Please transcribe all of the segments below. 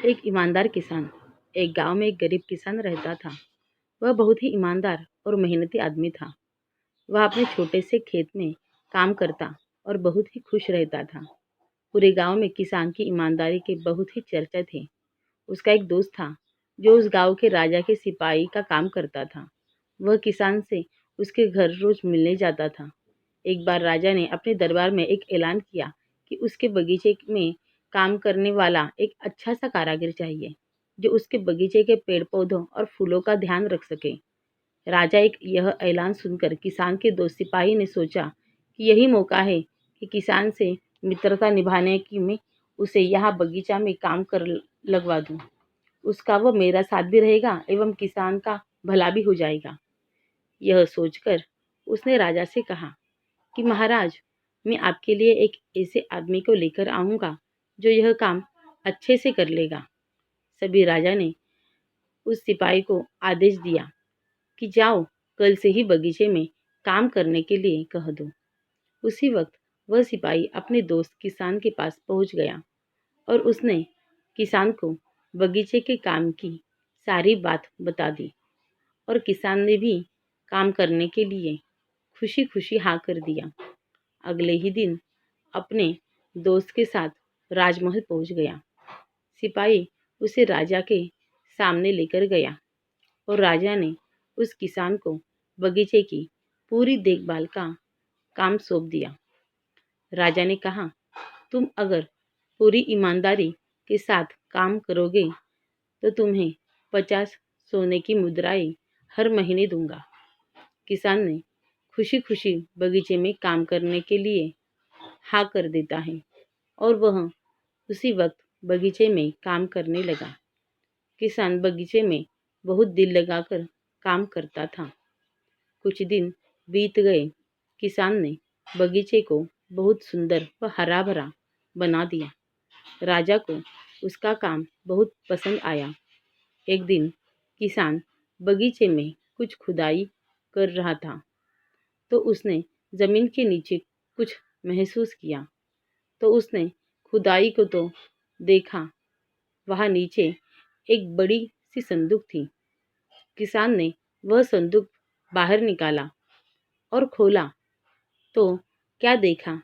एक ईमानदार किसान। एक गांव में एक गरीब किसान रहता था। वह बहुत ही ईमानदार और मेहनती आदमी था। वह अपने छोटे से खेत में काम करता और बहुत ही खुश रहता था। पूरे गांव में किसान की ईमानदारी के बहुत ही चर्चा थे। उसका एक दोस्त था जो उस गांव के राजा के सिपाही का काम करता था। वह किसान से उसके घर रोज मिलने जाता था। एक बार राजा ने अपने दरबार में एक ऐलान किया कि उसके बगीचे में काम करने वाला एक अच्छा सा कारीगर चाहिए, जो उसके बगीचे के पेड़ पौधों और फूलों का ध्यान रख सके। राजा एक यह ऐलान सुनकर किसान के दोस्त सिपाही ने सोचा कि यही मौका है कि किसान से मित्रता निभाने की मैं उसे यहाँ बगीचा में काम कर लगवा दूं। उसका वह मेरा साथ भी रहेगा एवं किसान का भला भी हो जाएगा। यह सोचकर उसने राजा से कहा कि महाराज, मैं आपके लिए एक ऐसे आदमी को लेकर आऊंगा जो यह काम अच्छे से कर लेगा। सभी राजा ने उस सिपाही को आदेश दिया कि जाओ, कल से ही बगीचे में काम करने के लिए कह दो। उसी वक्त वह सिपाही अपने दोस्त किसान के पास पहुंच गया और उसने किसान को बगीचे के काम की सारी बात बता दी और किसान ने भी काम करने के लिए खुशी खुशी हाँ कर दिया। अगले ही दिन अपने दोस्त के साथ राजमहल पहुंच गया। सिपाही उसे राजा के सामने लेकर गया और राजा ने उस किसान को बगीचे की पूरी देखभाल का काम सौंप दिया। राजा ने कहा, तुम अगर पूरी ईमानदारी के साथ काम करोगे तो तुम्हें 50 सोने की मुद्राएं हर महीने दूंगा। किसान ने खुशी खुशी बगीचे में काम करने के लिए हाँ कर देता है और वह उसी वक्त बगीचे में काम करने लगा। किसान बगीचे में बहुत दिल लगाकर काम करता था। कुछ दिन बीत गए। किसान ने बगीचे को बहुत सुंदर व हरा भरा बना दिया। राजा को उसका काम बहुत पसंद आया। एक दिन किसान बगीचे में कुछ खुदाई कर रहा था तो उसने जमीन के नीचे कुछ महसूस किया। तो उसने खुदाई को तो देखा, वहां नीचे एक बड़ी सी संदूक थी। किसान ने वह संदूक बाहर निकाला और खोला तो क्या देखा,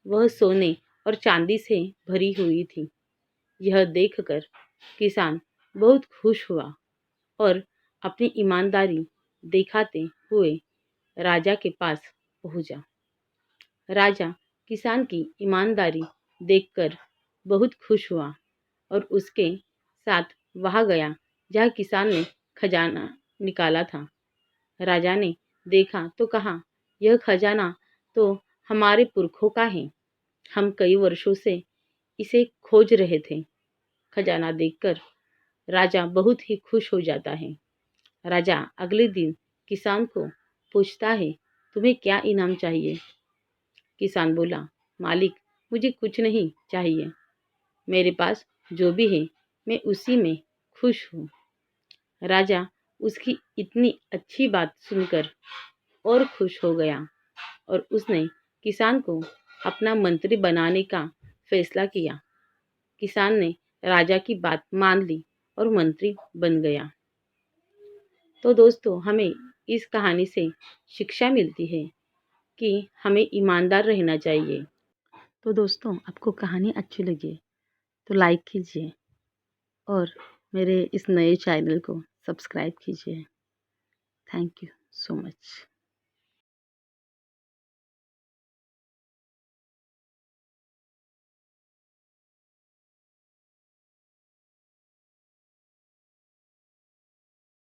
वह सोने और चांदी से भरी हुई थी। यह देखकर किसान बहुत खुश हुआ और अपनी ईमानदारी दिखाते हुए राजा के पास पहुंचा। राजा किसान की ईमानदारी देखकर बहुत खुश हुआ और उसके साथ वहां गया जहां किसान ने खजाना निकाला था। राजा ने देखा तो कहा, यह खजाना तो हमारे पुरखों का है। हम कई वर्षों से इसे खोज रहे थे। खजाना देखकर राजा बहुत ही खुश हो जाता है। राजा अगले दिन किसान को पूछता है, तुम्हें क्या इनाम चाहिए? किसान बोला, मालिक, मुझे कुछ नहीं चाहिए। मेरे पास जो भी है मैं उसी में खुश हूँ। राजा उसकी इतनी अच्छी बात सुनकर और खुश हो गया और उसने किसान को अपना मंत्री बनाने का फैसला किया। किसान ने राजा की बात मान ली और मंत्री बन गया। तो दोस्तों, हमें इस कहानी से शिक्षा मिलती है कि हमें ईमानदार रहना चाहिए। तो दोस्तों, आपको कहानी अच्छी लगी तो लाइक कीजिए और मेरे इस नए चैनल को सब्सक्राइब कीजिए। Thank you so much.